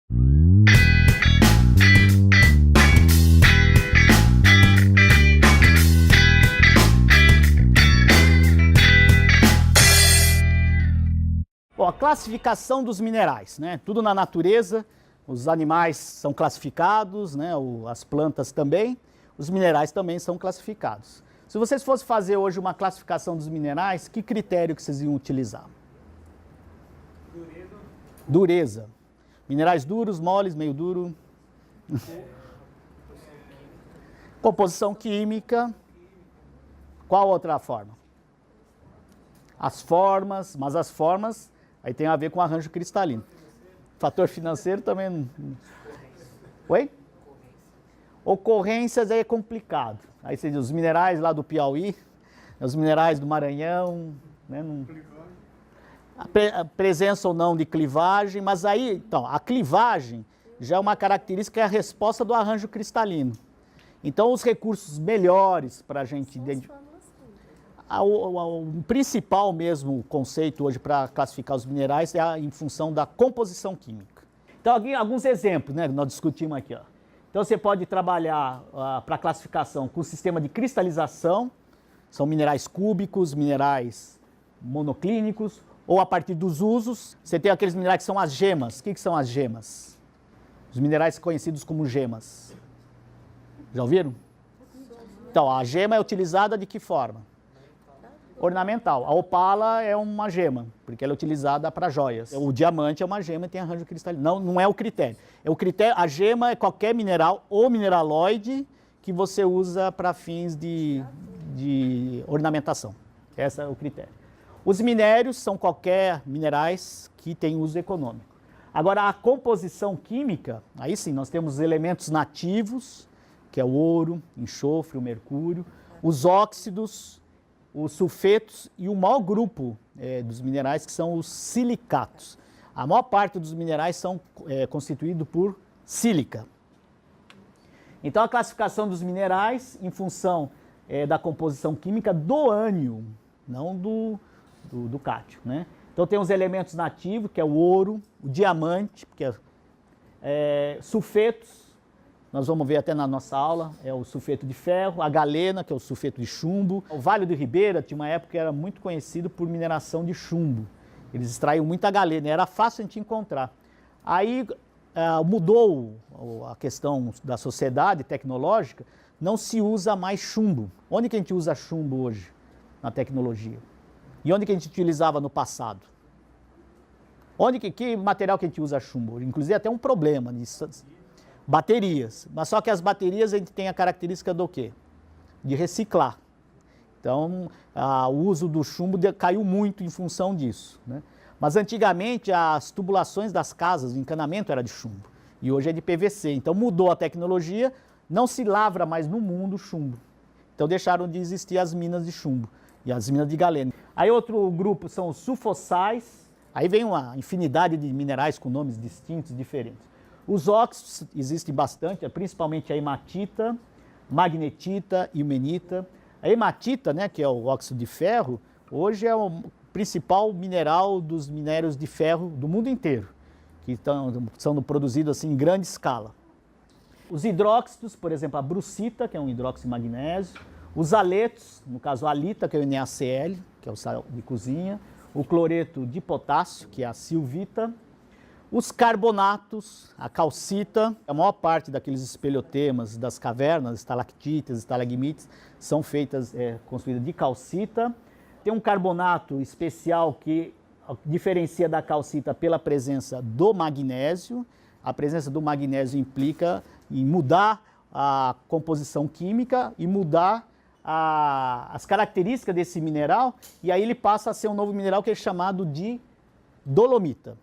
Bom, a classificação dos minerais, né? Tudo na natureza, os animais são classificados, né? As plantas também, os minerais também são classificados. Se vocês fossem fazer hoje uma classificação dos minerais, que critério que vocês iam utilizar? Dureza. Minerais duros, moles, meio duro. Composição química. Qual outra forma? As formas, mas as formas aí tem a ver com arranjo cristalino. Fator financeiro também. Oi? Ocorrências aí é complicado. Aí você diz, os minerais lá do Piauí, os minerais do Maranhão, né? A presença ou não de clivagem, mas aí, então, a clivagem já é uma característica que é a resposta do arranjo cristalino. Então, os recursos melhores para a gente identificar. O principal mesmo conceito hoje para classificar os minerais é em função da composição química. Então, aqui, alguns exemplos, né, que nós discutimos aqui. Ó. Então, você pode trabalhar para classificação com o sistema de cristalização, são minerais cúbicos, minerais monoclínicos, ou a partir dos usos, você tem aqueles minerais que são as gemas. O que são as gemas? Os minerais conhecidos como gemas. Já ouviram? Então, a gema é utilizada de que forma? Ornamental. A opala é uma gema, porque ela é utilizada para joias. O diamante é uma gema e tem arranjo cristalino. Não é o critério. A gema é qualquer mineral ou mineraloide que você usa para fins de ornamentação. Esse é o critério. Os minérios são qualquer minerais que têm uso econômico. Agora, a composição química, aí sim, nós temos elementos nativos, que é o ouro, enxofre, o mercúrio, os óxidos, os sulfetos e o maior grupo dos minerais, que são os silicatos. A maior parte dos minerais são constituídos por sílica. Então, a classificação dos minerais em função da composição química do ânion, não do cátio, né? Então, tem os elementos nativos, que é o ouro, o diamante, que sulfetos, nós vamos ver até na nossa aula, é o sulfeto de ferro, a galena, que é o sulfeto de chumbo. O Vale do Ribeira tinha uma época que era muito conhecido por mineração de chumbo. Eles extraíam muita galena, era fácil a gente encontrar. Aí mudou a questão da sociedade tecnológica, não se usa mais chumbo. Onde que a gente usa chumbo hoje na tecnologia? E onde que a gente utilizava no passado? Que material que a gente usa chumbo? Inclusive até um problema nisso. Baterias. Mas só que as baterias a gente tem a característica do quê? De reciclar. Então, o uso do chumbo caiu muito em função disso, né? Mas antigamente as tubulações das casas, o encanamento era de chumbo. E hoje é de PVC. Então mudou a tecnologia, não se lavra mais no mundo chumbo. Então deixaram de existir as minas de chumbo e as minas de galena. Aí outro grupo são os sulfossais. Aí vem uma infinidade de minerais com nomes distintos, diferentes. Os óxidos existem bastante, principalmente a hematita, magnetita e ilmenita. A hematita, né, que é o óxido de ferro, hoje é o principal mineral dos minérios de ferro do mundo inteiro, que são produzidos assim, em grande escala. Os hidróxidos, por exemplo, a brucita, que é um hidróxido de magnésio, os aletos, no caso a halita, que é o NaCl, que é o sal de cozinha, o cloreto de potássio, que é a silvita, os carbonatos, a calcita, a maior parte daqueles espelhotemas das cavernas, estalactitas, estalagmites, são construídas de calcita. Tem um carbonato especial que diferencia da calcita pela presença do magnésio. A presença do magnésio implica em mudar a composição química e mudar as características desse mineral, e aí ele passa a ser um novo mineral que é chamado de dolomita.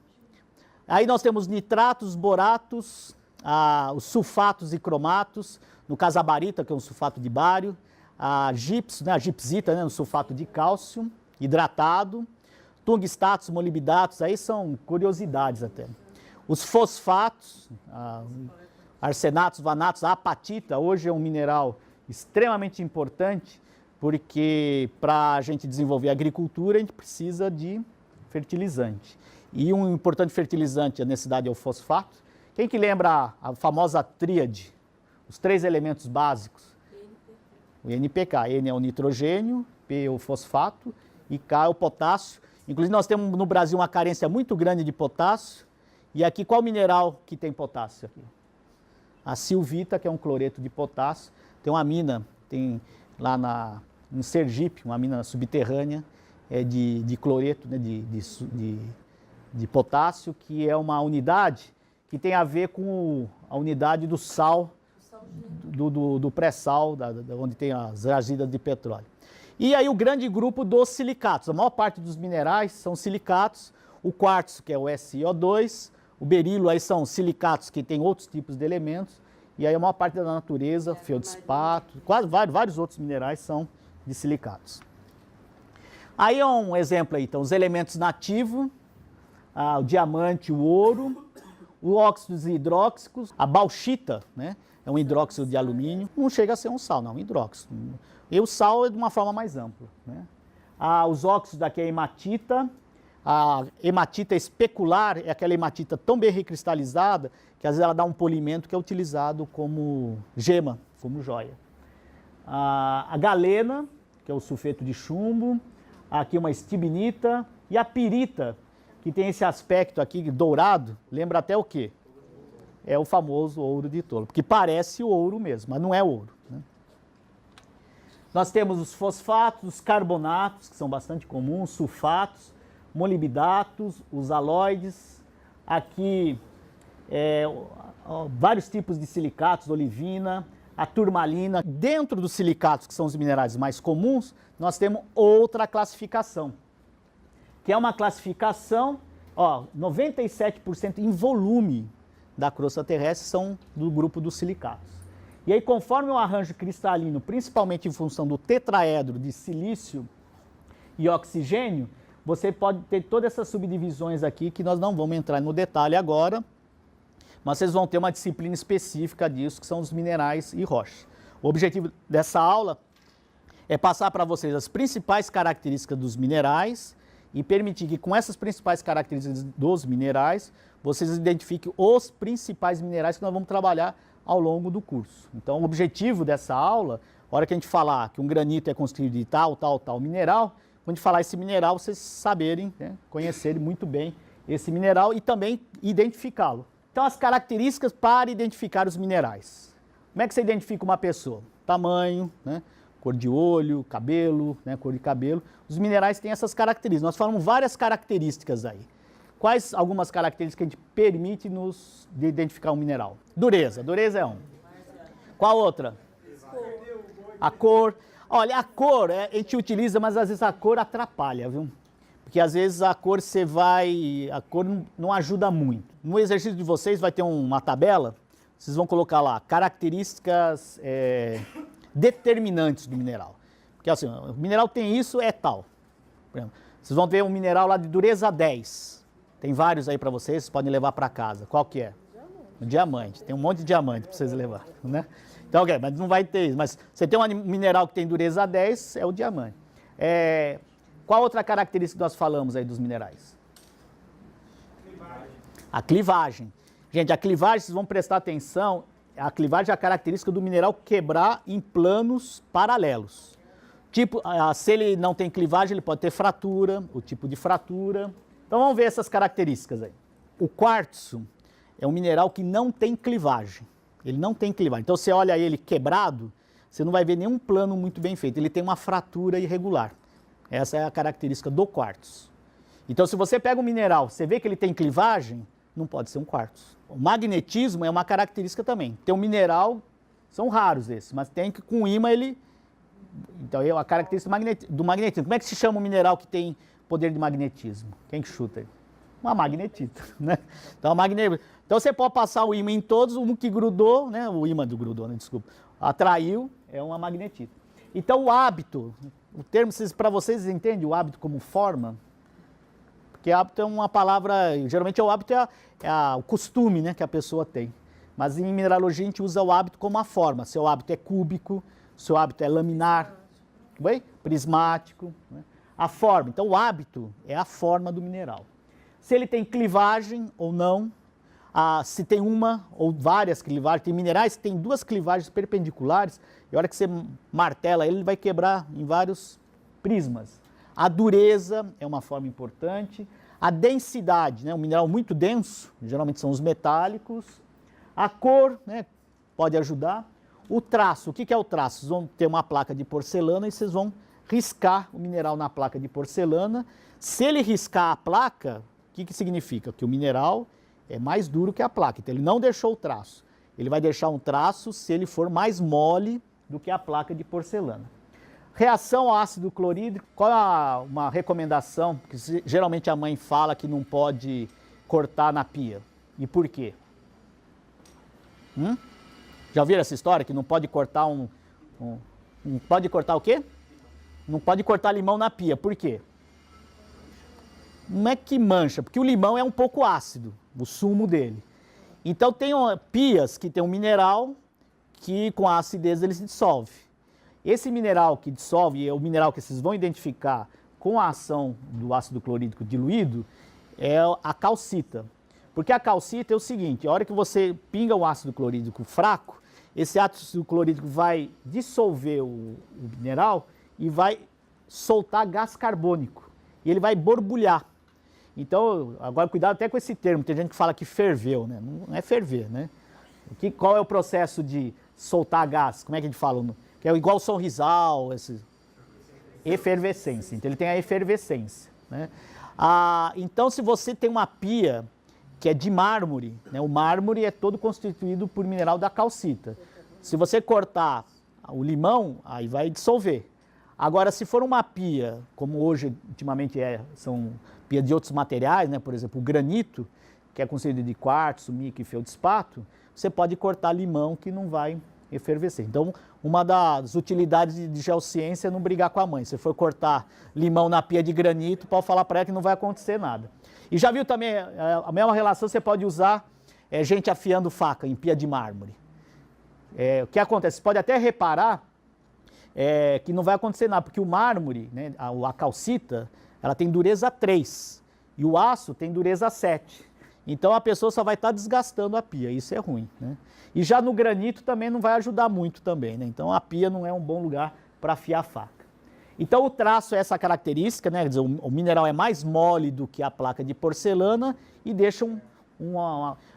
Aí nós temos nitratos, boratos, os sulfatos e cromatos, no caso a barita, que é um sulfato de bário, a gipsita, né, um sulfato de cálcio, hidratado, tungstatos, molibdatos, aí são curiosidades até. Os fosfatos, arsenatos, vanatos, a apatita, hoje é um mineral extremamente importante, porque para a gente desenvolver agricultura, a gente precisa de fertilizante. E um importante fertilizante, a necessidade é o fosfato, Quem que lembra a famosa tríade? Os 3 elementos básicos? O NPK. N é o nitrogênio, P é o fosfato e K é o potássio. Inclusive nós temos no Brasil uma carência muito grande de potássio. E aqui qual mineral que tem potássio aqui? A silvita, que é um cloreto de potássio. Tem uma mina, tem lá em Sergipe, uma mina subterrânea de cloreto, né, de potássio, que é uma unidade que tem a ver com a unidade do sal, do pré-sal, onde tem as jazidas de petróleo. E aí o grande grupo dos silicatos. A maior parte dos minerais são silicatos. O quartzo, que é o SiO2, o berilo, aí são silicatos que têm outros tipos de elementos. E aí a maior parte da natureza, feldspato, quase vários outros minerais são de silicatos. Aí é um exemplo aí, então, os elementos nativos, o diamante, o ouro, os óxidos hidróxicos, a bauxita, né? É um hidróxido de alumínio, não chega a ser um sal, não, um hidróxido. E o sal é de uma forma mais ampla, né? Os óxidos daqui é hematita, a hematita especular é aquela hematita tão bem recristalizada que às vezes ela dá um polimento que é utilizado como gema, como joia. A galena, que é o sulfeto de chumbo, aqui uma estibnita, e a pirita, que tem esse aspecto aqui dourado, lembra até o quê? É o famoso ouro de tolo, porque parece o ouro mesmo, mas não é ouro, né? Nós temos os fosfatos, os carbonatos, que são bastante comuns, sulfatos, molibdatos, os halóides, aqui vários tipos de silicatos, olivina, a turmalina. Dentro dos silicatos, que são os minerais mais comuns, nós temos outra classificação, que é uma classificação, 97% em volume da crosta terrestre são do grupo dos silicatos. E aí, conforme o arranjo cristalino, principalmente em função do tetraedro de silício e oxigênio, você pode ter todas essas subdivisões aqui, que nós não vamos entrar no detalhe agora, mas vocês vão ter uma disciplina específica disso, que são os minerais e rochas. O objetivo dessa aula é passar para vocês as principais características dos minerais e permitir que, com essas principais características dos minerais, vocês identifiquem os principais minerais que nós vamos trabalhar ao longo do curso. Então, o objetivo dessa aula, a hora que a gente falar que um granito é constituído de tal mineral, quando a gente falar esse mineral, vocês saberem, né, conhecerem muito bem esse mineral e também identificá-lo. Então, as características para identificar os minerais. Como é que você identifica uma pessoa? Tamanho, né, cor de olho, cabelo, né, cor de cabelo. Os minerais têm essas características. Nós falamos várias características aí. Quais algumas características que a gente permite nos de identificar um mineral? Dureza. Dureza é um. Qual outra? A cor. Olha, a cor a gente utiliza, mas às vezes a cor atrapalha, viu? Porque às vezes a cor a cor não ajuda muito. No exercício de vocês vai ter uma tabela, vocês vão colocar lá características determinantes do mineral. Porque assim, o mineral tem isso, é tal. Por exemplo, vocês vão ver um mineral lá de dureza 10. Tem vários aí para vocês podem levar para casa. Qual que é? O diamante. Tem um monte de diamante para vocês levar, né? Então, ok, mas não vai ter isso. Mas você tem um mineral que tem dureza 10, é o diamante. Qual outra característica nós falamos aí dos minerais? Clivagem. A clivagem. Gente, a clivagem, vocês vão prestar atenção, a clivagem é a característica do mineral quebrar em planos paralelos. Tipo, se ele não tem clivagem, ele pode ter fratura, o tipo de fratura. Então vamos ver essas características aí. O quartzo é um mineral que não tem clivagem. Ele não tem clivagem. Então você olha ele quebrado, você não vai ver nenhum plano muito bem feito. Ele tem uma fratura irregular. Essa é a característica do quartzo. Então se você pega um mineral, você vê que ele tem clivagem, não pode ser um quartzo. O magnetismo é uma característica também. Tem um mineral, são raros esses, mas tem que com ímã ele... Então é a característica do magnetismo. Como é que se chama um mineral que tem poder de magnetismo? Quem que chuta aí? Uma magnetita, né? Então você pode passar o ímã em todos, um que grudou, né? O ímã do grudou, né? Desculpa. Atraiu, é uma magnetita. Então o hábito, o termo, para vocês entendem o hábito como forma? Porque hábito é uma palavra, geralmente o hábito é o costume, né, que a pessoa tem. Mas em mineralogia a gente usa o hábito como a forma. Seu hábito é cúbico, seu hábito é laminar, prismático, né? A forma. Então o hábito é a forma do mineral. Se ele tem clivagem ou não, se tem uma ou várias clivagens. Tem minerais que tem duas clivagens perpendiculares, e a hora que você martela ele vai quebrar em vários prismas. A dureza é uma forma importante. A densidade, né? Um mineral muito denso, geralmente são os metálicos. A cor, né? Pode ajudar. O traço, o que é o traço? Vocês vão ter uma placa de porcelana e vocês vão riscar o mineral na placa de porcelana. Se ele riscar a placa, o que significa? Que o mineral é mais duro que a placa, então ele não deixou o traço. Ele vai deixar um traço se ele for mais mole do que a placa de porcelana. Reação ao ácido clorídrico, qual é uma recomendação? Porque geralmente a mãe fala que não pode cortar na pia. E por quê? Já ouviram essa história? Que não pode cortar não pode cortar o quê? Não pode cortar limão na pia. Por quê? Não é que mancha, porque o limão é um pouco ácido, o sumo dele. Então tem pias que tem um mineral que com a acidez ele se dissolve. Esse mineral que dissolve, é o mineral que vocês vão identificar com a ação do ácido clorídrico diluído, é a calcita. Porque a calcita é o seguinte, a hora que você pinga o ácido clorídrico fraco, esse ácido clorídrico vai dissolver o mineral e vai soltar gás carbônico. E ele vai borbulhar. Então, agora cuidado até com esse termo, tem gente que fala que ferveu, né? Não é ferver, né? Qual é o processo de soltar gás? Como é que a gente fala? Que é igual o sorrisal, efervescência. Então ele tem a efervescência, né? Então se você tem uma pia que é de mármore, né? O mármore é todo constituído por mineral da calcita. Se você cortar o limão, aí vai dissolver. Agora, se for uma pia, como hoje, ultimamente são pia de outros materiais, né? Por exemplo, o granito, que é constituído de quartzo, mica e feldspato, você pode cortar limão que não vai efervescer. Então, uma das utilidades de geociência é não brigar com a mãe. Se for cortar limão na pia de granito, pode falar para ela que não vai acontecer nada. E já viu também, a mesma relação você pode usar gente afiando faca em pia de mármore. O que acontece? Você pode até reparar que não vai acontecer nada, porque o mármore, né, a calcita, ela tem dureza 3 e o aço tem dureza 7. Então a pessoa só vai estar desgastando a pia, isso é ruim, né? E já no granito também não vai ajudar muito também, né? Então a pia não é um bom lugar para afiar a faca. Então o traço é essa característica, né? Quer dizer, o mineral é mais mole do que a placa de porcelana e deixa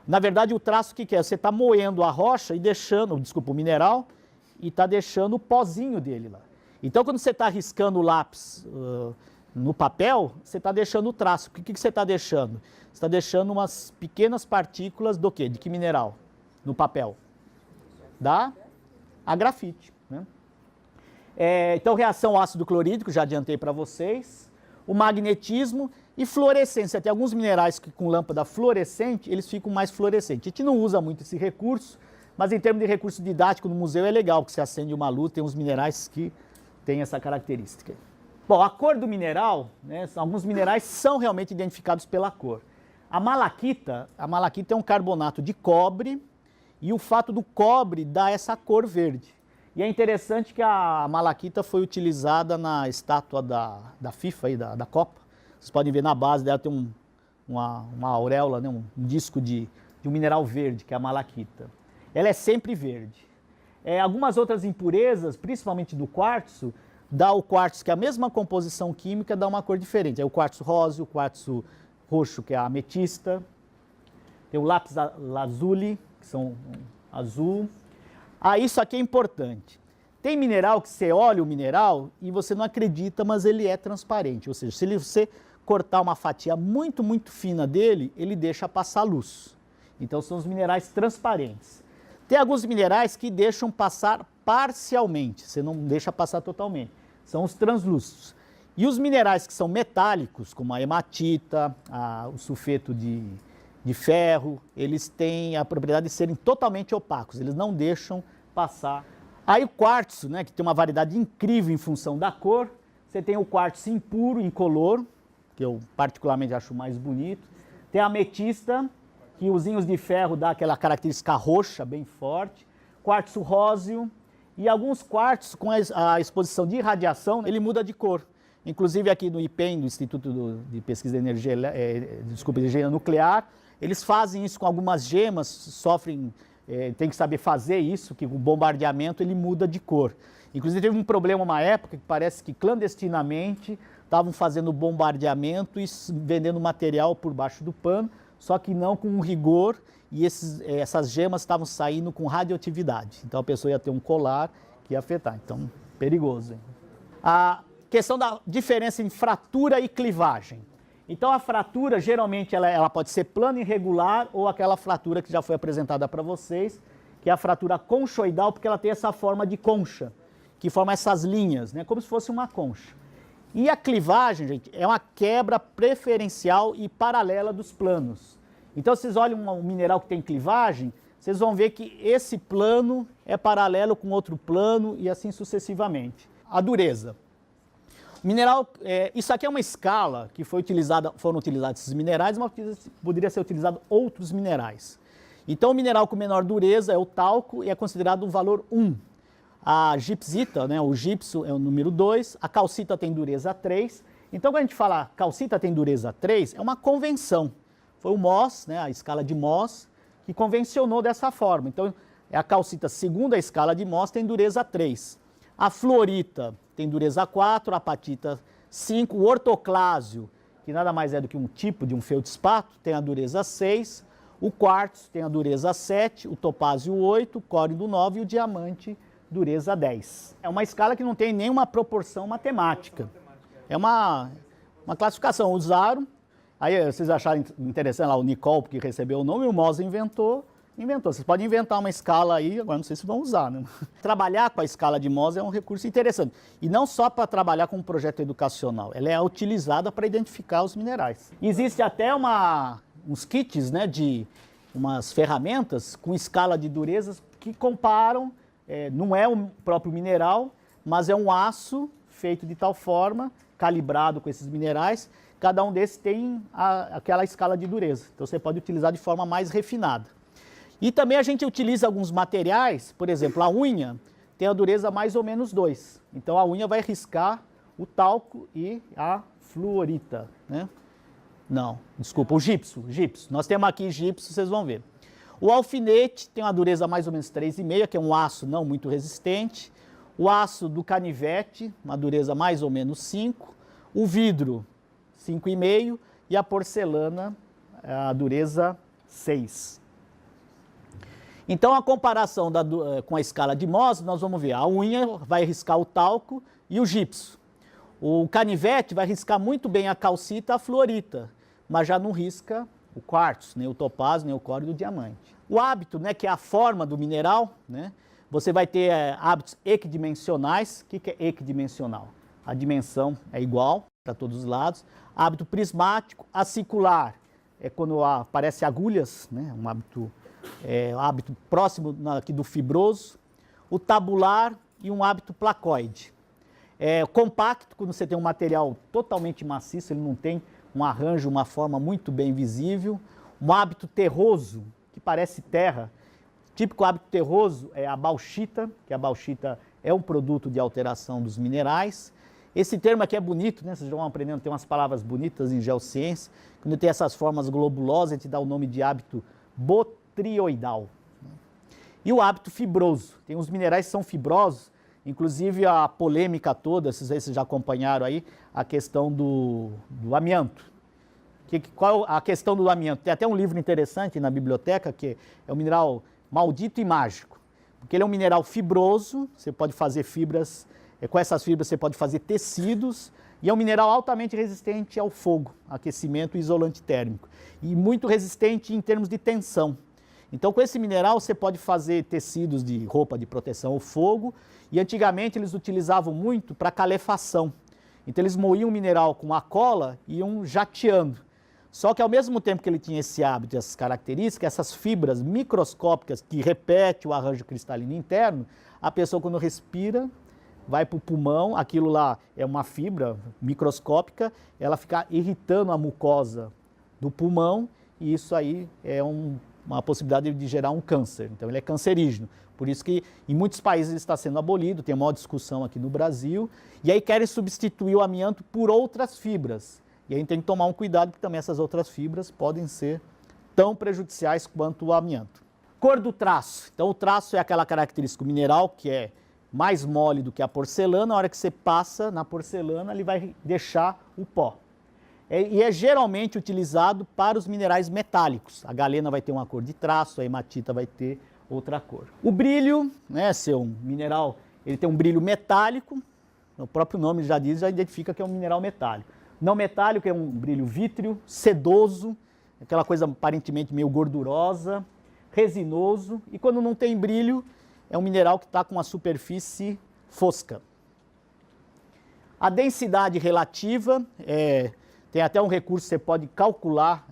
Na verdade o traço o que é? Você está moendo a rocha e deixando, desculpa, o mineral, e está deixando o pozinho dele lá. Então quando você está riscando o lápis no papel, você está deixando o traço. O que você está deixando? Você está deixando umas pequenas partículas do quê? De que mineral? No papel? A grafite, né? Então, reação ácido clorídrico, já adiantei para vocês. O magnetismo e fluorescência. Tem alguns minerais que com lâmpada fluorescente, eles ficam mais fluorescentes. A gente não usa muito esse recurso, mas em termos de recurso didático no museu é legal, que você acende uma luz, tem uns minerais que têm essa característica. Bom, a cor do mineral, né, alguns minerais são realmente identificados pela cor. A malaquita é um carbonato de cobre e o fato do cobre dá essa cor verde. E é interessante que a malaquita foi utilizada na estátua da FIFA, aí, da Copa. Vocês podem ver na base dela tem uma auréola, né, um disco de um mineral verde, que é a malaquita. Ela é sempre verde. Algumas outras impurezas, principalmente do quartzo, dá o quartzo, que é a mesma composição química, dá uma cor diferente. É o quartzo rosa, o quartzo roxo, que é a ametista. Tem o lápis lazuli, que são azul. Isso aqui é importante. Tem mineral que você olha o mineral e você não acredita, mas ele é transparente. Ou seja, se você cortar uma fatia muito, muito fina dele, ele deixa passar luz. Então são os minerais transparentes. Tem alguns minerais que deixam passar parcialmente, você não deixa passar totalmente. São os translúcidos. E os minerais que são metálicos, como a hematita, o sulfeto de ferro, eles têm a propriedade de serem totalmente opacos, eles não deixam passar. Aí o quartzo, né, que tem uma variedade incrível em função da cor, você tem o quartzo impuro, incolor, que eu particularmente acho mais bonito. Tem a ametista, que os íons de ferro dá aquela característica roxa bem forte. Quartzo róseo e alguns quartzos com a exposição de radiação, ele muda de cor. Inclusive aqui no IPEN, do Instituto de Pesquisa de Energia Nuclear, Eles fazem isso com algumas gemas, sofrem, tem que saber fazer isso, que o bombardeamento ele muda de cor. Inclusive teve um problema uma época que parece que clandestinamente estavam fazendo bombardeamento e vendendo material por baixo do pano, só que não com rigor, e essas gemas estavam saindo com radioatividade. Então a pessoa ia ter um colar que ia afetar. Então, perigoso. Hein? A questão da diferença em fratura e clivagem. Então a fratura, geralmente, ela pode ser plana e irregular ou aquela fratura que já foi apresentada para vocês, que é a fratura conchoidal, porque ela tem essa forma de concha, que forma essas linhas, né, como se fosse uma concha. E a clivagem, gente, é uma quebra preferencial e paralela dos planos. Então, vocês olham um mineral que tem clivagem, vocês vão ver que esse plano é paralelo com outro plano e assim sucessivamente. A dureza. O mineral, isso aqui é uma escala que foram utilizados esses minerais, mas poderia ser utilizado outros minerais. Então, o mineral com menor dureza é o talco e é considerado um valor 1. A gipsita, né, o gipso é o número 2, a calcita tem dureza 3. Então, quando a gente fala calcita tem dureza 3, é uma convenção. Foi o Mohs, né, a escala de Mohs, que convencionou dessa forma. Então, a calcita, segundo a escala de Mohs, tem dureza 3. A fluorita tem dureza 4, a apatita 5. O ortoclásio, que nada mais é do que um tipo de um feldspato, tem a dureza 6. O quartzo tem a dureza 7, o topázio 8, o córido 9 e o diamante dureza 10. É uma escala que não tem nenhuma proporção matemática. É uma classificação. Usaram, aí vocês acharam interessante lá o Nicol, porque recebeu o nome, e o Mohs inventou. Vocês podem inventar uma escala aí, agora não sei se vão usar, né? Trabalhar com a escala de Mohs é um recurso interessante. E não só para trabalhar com um projeto educacional, ela é utilizada para identificar os minerais. Existe até uns kits, né, de umas ferramentas com escala de durezas que comparam. Não é o próprio mineral, mas é um aço feito de tal forma, calibrado com esses minerais, cada um desses tem aquela escala de dureza. Então você pode utilizar de forma mais refinada. E também a gente utiliza alguns materiais, por exemplo, a unha tem a dureza mais ou menos 2. Então a unha vai riscar o talco e a fluorita, né? Não, desculpa, o gipso. Nós temos aqui gipso, vocês vão ver. O alfinete tem uma dureza mais ou menos 3,5, que é um aço não muito resistente. O aço do canivete, uma dureza mais ou menos 5. O vidro, 5,5. E a porcelana, a dureza 6. Então, a comparação com a escala de Mohs, nós vamos ver. A unha vai riscar o talco e o gipso. O canivete vai riscar muito bem a calcita e a fluorita, mas já não risca o quartzo, nem o topázio, nem o córido e o diamante. O hábito, né, que é a forma do mineral, né, você vai ter hábitos equidimensionais. O que é equidimensional? A dimensão é igual para todos os lados. Hábito prismático, acicular, é quando aparecem agulhas, né, um hábito próximo aqui do fibroso. O tabular e um hábito placoide. Compacto, quando você tem um material totalmente maciço, ele não tem um arranjo, uma forma muito bem visível. Um hábito terroso, que parece terra. Típico hábito terroso é a bauxita, que a bauxita é um produto de alteração dos minerais. Esse termo aqui é bonito, né? Vocês já vão aprendendo, tem umas palavras bonitas em geociência. Quando tem essas formas globulosas, a gente dá o nome de hábito botrioidal. E o hábito fibroso. Tem uns minerais que são fibrosos, inclusive a polêmica toda, vocês já acompanharam aí, a questão do amianto. Qual a questão do amianto? Tem até um livro interessante na biblioteca, que é o mineral maldito e mágico. Porque ele é um mineral fibroso, você pode fazer fibras, com essas fibras você pode fazer tecidos, e é um mineral altamente resistente ao fogo, aquecimento e isolante térmico. E muito resistente em termos de tensão. Então, com esse mineral, você pode fazer tecidos de roupa de proteção ao fogo, e antigamente eles utilizavam muito para calefação. Então, eles moíam o mineral com a cola e iam jateando. Só que, ao mesmo tempo que ele tinha esse hábito, essas características, essas fibras microscópicas que repetem o arranjo cristalino interno, a pessoa, quando respira, vai para o pulmão, aquilo lá é uma fibra microscópica, ela fica irritando a mucosa do pulmão, e isso aí é uma possibilidade de gerar um câncer. Então, ele é cancerígeno. Por isso que em muitos países ele está sendo abolido, tem uma maior discussão aqui no Brasil, e aí querem substituir o amianto por outras fibras. E aí a gente tem que tomar um cuidado, porque também essas outras fibras podem ser tão prejudiciais quanto o amianto. Cor do traço. Então o traço é aquela característica mineral que é mais mole do que a porcelana. A hora que você passa na porcelana, ele vai deixar o pó. E é geralmente utilizado para os minerais metálicos. A galena vai ter uma cor de traço, a hematita vai ter outra cor. O brilho, né, ser um mineral, ele tem um brilho metálico, o próprio nome já diz, já identifica que é um mineral metálico. Não metálico é um brilho vítreo, sedoso, aquela coisa aparentemente meio gordurosa, resinoso, e quando não tem brilho, é um mineral que está com uma superfície fosca. A densidade relativa, tem até um recurso que você pode calcular,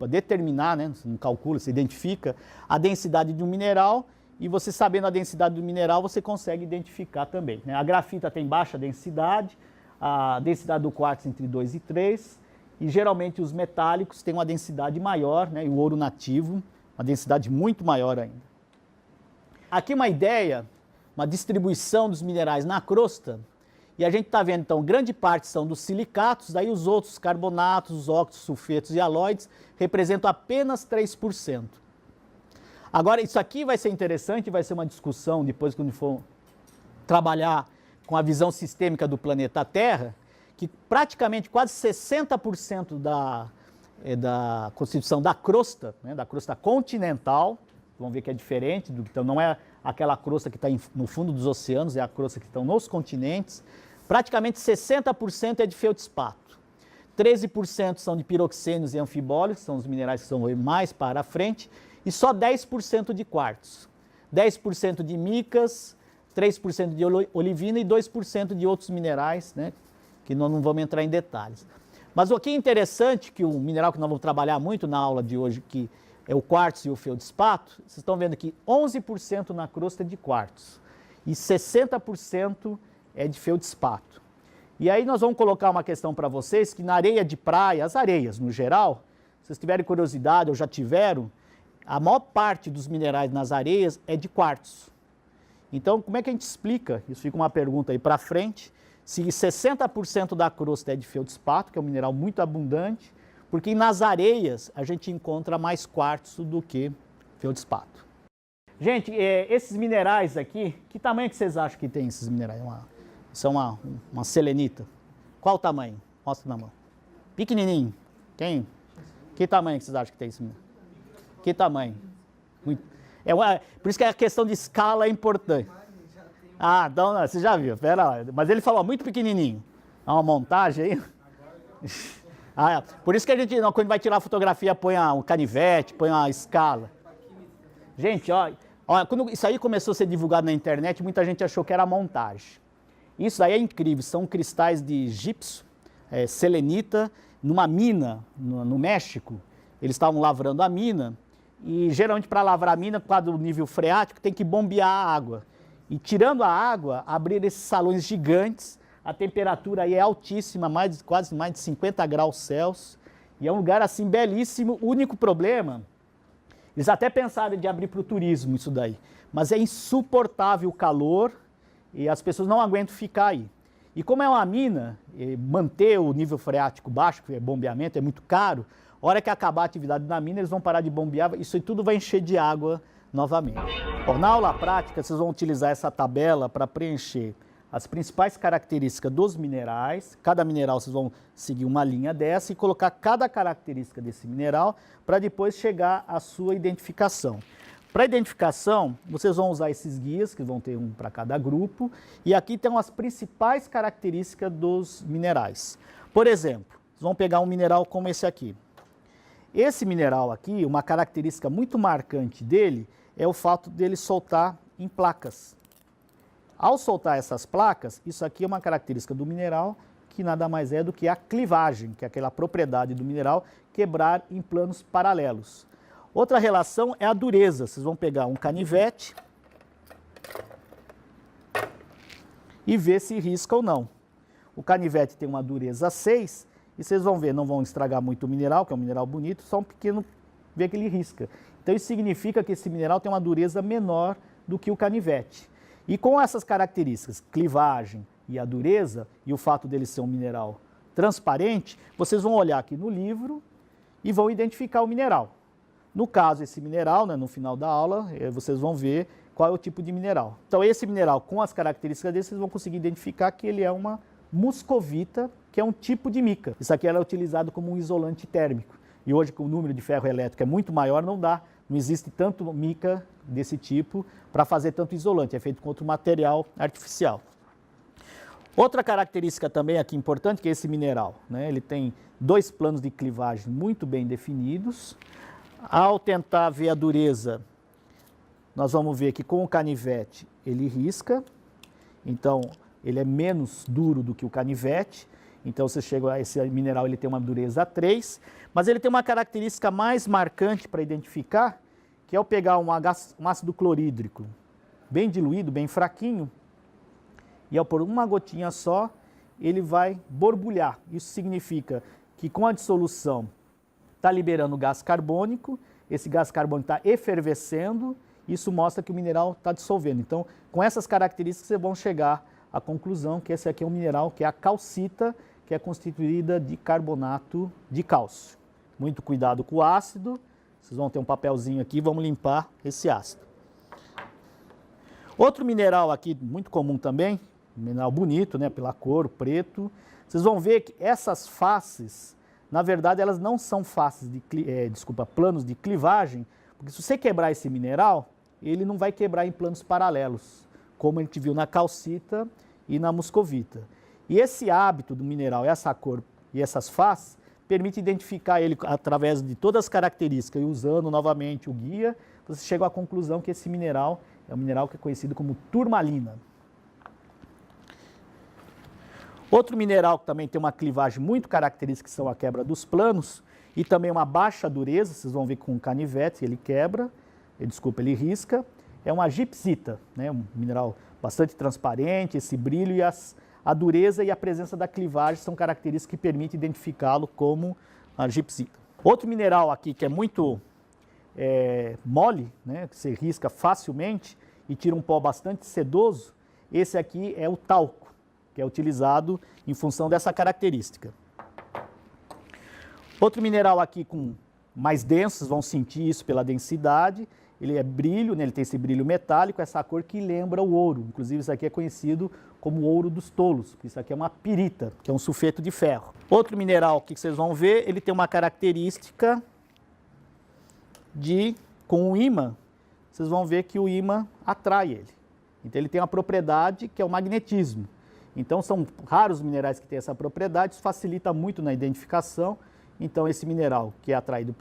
determinar, né? Você não calcula, você identifica a densidade de um mineral, e você sabendo a densidade do mineral, você consegue identificar também, né? A grafita tem baixa densidade, a densidade do quartzo entre 2 e 3, e geralmente os metálicos têm uma densidade maior, né? E o ouro nativo, uma densidade muito maior ainda. Aqui uma ideia, uma distribuição dos minerais na crosta, e a gente está vendo, então, grande parte são dos silicatos, daí os outros carbonatos, os óxidos, sulfetos e halóides representam apenas 3%. Agora, isso aqui vai ser interessante, vai ser uma discussão depois quando for trabalhar com a visão sistêmica do planeta Terra, que praticamente quase 60% da constituição da crosta, né, da crosta continental, vão ver que é diferente, então não é aquela crosta que está no fundo dos oceanos, é a crosta que estão nos continentes. Praticamente 60% é de feldspato, 13% são de piroxênios e anfibólios, que são os minerais que são mais para a frente, e só 10% de quartzo, 10% de micas, 3% de olivina e 2% de outros minerais, né, que nós não vamos entrar em detalhes. Mas o que é interessante, que o mineral que nós vamos trabalhar muito na aula de hoje, que é o quartzo e o feldspato, vocês estão vendo que 11% na crosta é de quartzo e 60% é de feldspato. E aí nós vamos colocar uma questão para vocês, que na areia de praia, as areias no geral, se vocês tiverem curiosidade ou já tiveram, a maior parte dos minerais nas areias é de quartzo. Então, como é que a gente explica? Isso fica uma pergunta aí para frente. Se 60% da crosta é de feldspato, que é um mineral muito abundante, porque nas areias a gente encontra mais quartzo do que feldspato. Gente, esses minerais aqui, que tamanho que vocês acham que tem esses minerais? Isso é uma selenita. Qual o tamanho? Mostra na mão. Pequenininho. Que tamanho que vocês acham que tem esse mineral? Que tamanho? Muito. Por isso que a questão de escala é importante. Ah, então, você já viu, pera lá. Mas ele falou muito pequenininho. Há uma montagem aí? Por isso que a gente, quando vai tirar a fotografia, põe um canivete, põe uma escala. Gente, ó, quando isso aí começou a ser divulgado na internet, muita gente achou que era montagem. Isso aí é incrível, são cristais de gipso, selenita, numa mina no México. Eles estavam lavrando a mina e geralmente para lavrar a mina, por causa do nível freático, tem que bombear a água. E tirando a água, abrir esses salões gigantes, a temperatura aí é altíssima, quase mais de 50 graus Celsius, e é um lugar assim belíssimo. O único problema, eles até pensaram de abrir para o turismo isso daí, mas é insuportável o calor e as pessoas não aguentam ficar aí. E como é uma mina, manter o nível freático baixo, que é bombeamento, é muito caro, a hora que acabar a atividade na mina, eles vão parar de bombear, isso aí tudo vai encher de água novamente. Bom, na aula prática, vocês vão utilizar essa tabela para preencher as principais características dos minerais. Cada mineral vocês vão seguir uma linha dessa e colocar cada característica desse mineral para depois chegar à sua identificação. Para identificação, vocês vão usar esses guias, que vão ter um para cada grupo, e aqui estão as principais características dos minerais. Por exemplo, vocês vão pegar um mineral como esse aqui. Esse mineral aqui, uma característica muito marcante dele é o fato dele soltar em placas. Ao soltar essas placas, isso aqui é uma característica do mineral que nada mais é do que a clivagem, que é aquela propriedade do mineral quebrar em planos paralelos. Outra relação é a dureza. Vocês vão pegar um canivete e ver se risca ou não. O canivete tem uma dureza 6 e vocês vão ver, não vão estragar muito o mineral, que é um mineral bonito, só um pequeno, ver que ele risca. Então isso significa que esse mineral tem uma dureza menor do que o canivete. E com essas características, clivagem e a dureza, e o fato dele ser um mineral transparente, vocês vão olhar aqui no livro e vão identificar o mineral. No caso, esse mineral, né, no final da aula, vocês vão ver qual é o tipo de mineral. Então, esse mineral, com as características dele, vocês vão conseguir identificar que ele é uma muscovita, que é um tipo de mica. Isso aqui era utilizado como um isolante térmico. E hoje, com o número de ferro elétrico é muito maior, não existe tanto mica desse tipo para fazer tanto isolante. É feito com outro material artificial. Outra característica também aqui importante, que é esse mineral, né? Ele tem 2 planos de clivagem muito bem definidos. Ao tentar ver a dureza, nós vamos ver que com o canivete ele risca, então ele é menos duro do que o canivete, então você chega a esse mineral, ele tem uma dureza 3, mas ele tem uma característica mais marcante para identificar, que é ao pegar um ácido clorídrico bem diluído, bem fraquinho, e ao pôr uma gotinha só, ele vai borbulhar. Isso significa que com a dissolução está liberando gás carbônico, esse gás carbônico está efervescendo, isso mostra que o mineral está dissolvendo. Então, com essas características, vocês vão chegar à conclusão que esse aqui é um mineral, que é a calcita, que é constituída de carbonato de cálcio. Muito cuidado com o ácido, vocês vão ter um papelzinho aqui, vamos limpar esse ácido. Outro mineral aqui, muito comum também, mineral bonito, né, pela cor, preto, vocês vão ver que essas faces, na verdade, elas não são faces de, planos de clivagem, porque se você quebrar esse mineral, ele não vai quebrar em planos paralelos, como a gente viu na calcita e na muscovita. E esse hábito do mineral, essa cor e essas faces, permite identificar ele através de todas as características, e usando novamente o guia, você chega à conclusão que esse mineral é um mineral que é conhecido como turmalina. Outro mineral que também tem uma clivagem muito característica, que são a quebra dos planos, e também uma baixa dureza, vocês vão ver com o canivete, ele quebra, ele risca, é uma gipsita, né, um mineral bastante transparente, esse brilho e a dureza e a presença da clivagem são características que permitem identificá-lo como a gipsita. Outro mineral aqui que é muito mole, né, que você risca facilmente e tira um pó bastante sedoso, esse aqui é o talco, que é utilizado em função dessa característica. Outro mineral aqui com mais denso, vocês vão sentir isso pela densidade, ele é brilho, né, ele tem esse brilho metálico, essa cor que lembra o ouro, inclusive isso aqui é conhecido como ouro dos tolos, porque isso aqui é uma pirita, que é um sulfeto de ferro. Outro mineral que vocês vão ver, ele tem uma característica com o ímã, vocês vão ver que o ímã atrai ele. Então ele tem uma propriedade que é o magnetismo. Então são raros minerais que têm essa propriedade, isso facilita muito na identificação. Então esse mineral que é atraído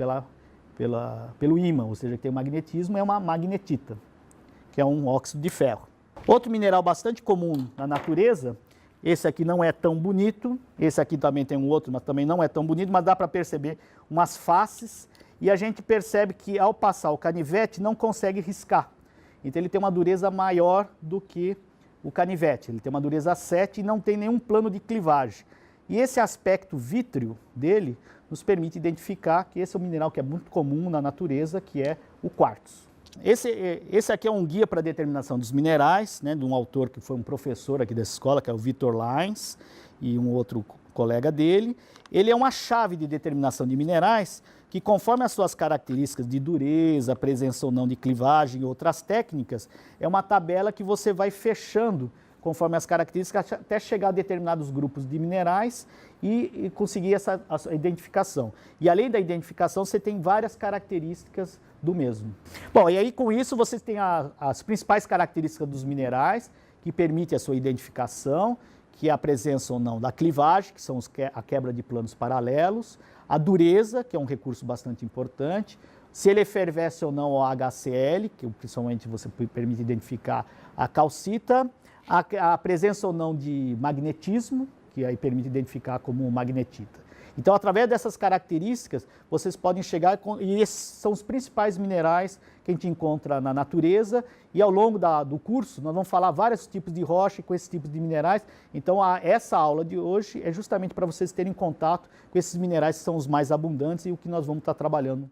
pelo ímã, ou seja, que tem magnetismo, é uma magnetita, que é um óxido de ferro. Outro mineral bastante comum na natureza, esse aqui não é tão bonito, esse aqui também tem um outro, mas também não é tão bonito, mas dá para perceber umas faces, e a gente percebe que ao passar o canivete não consegue riscar. Então ele tem uma dureza maior do que o canivete, ele tem uma dureza 7 e não tem nenhum plano de clivagem. E esse aspecto vítreo dele nos permite identificar que esse é um mineral que é muito comum na natureza, que é o quartzo. Esse aqui é um guia para a determinação dos minerais, né, de um autor que foi um professor aqui dessa escola, que é o Victor Lines, e um outro colega dele. Ele é uma chave de determinação de minerais que, conforme as suas características de dureza, presença ou não de clivagem e outras técnicas, é uma tabela que você vai fechando conforme as características, até chegar a determinados grupos de minerais e conseguir essa identificação. E além da identificação, você tem várias características do mesmo. Bom, e aí com isso vocês têm as principais características dos minerais, que permitem a sua identificação, que é a presença ou não da clivagem, que são a quebra de planos paralelos, a dureza, que é um recurso bastante importante, se ele efervesce ou não o HCl, que principalmente você permite identificar a calcita, a presença ou não de magnetismo, que aí permite identificar como magnetita. Então, através dessas características, vocês podem chegar, e esses são os principais minerais que a gente encontra na natureza, e ao longo do curso nós vamos falar vários tipos de rocha com esses tipos de minerais. Então, essa aula de hoje é justamente para vocês terem contato com esses minerais que são os mais abundantes e o que nós vamos estar trabalhando.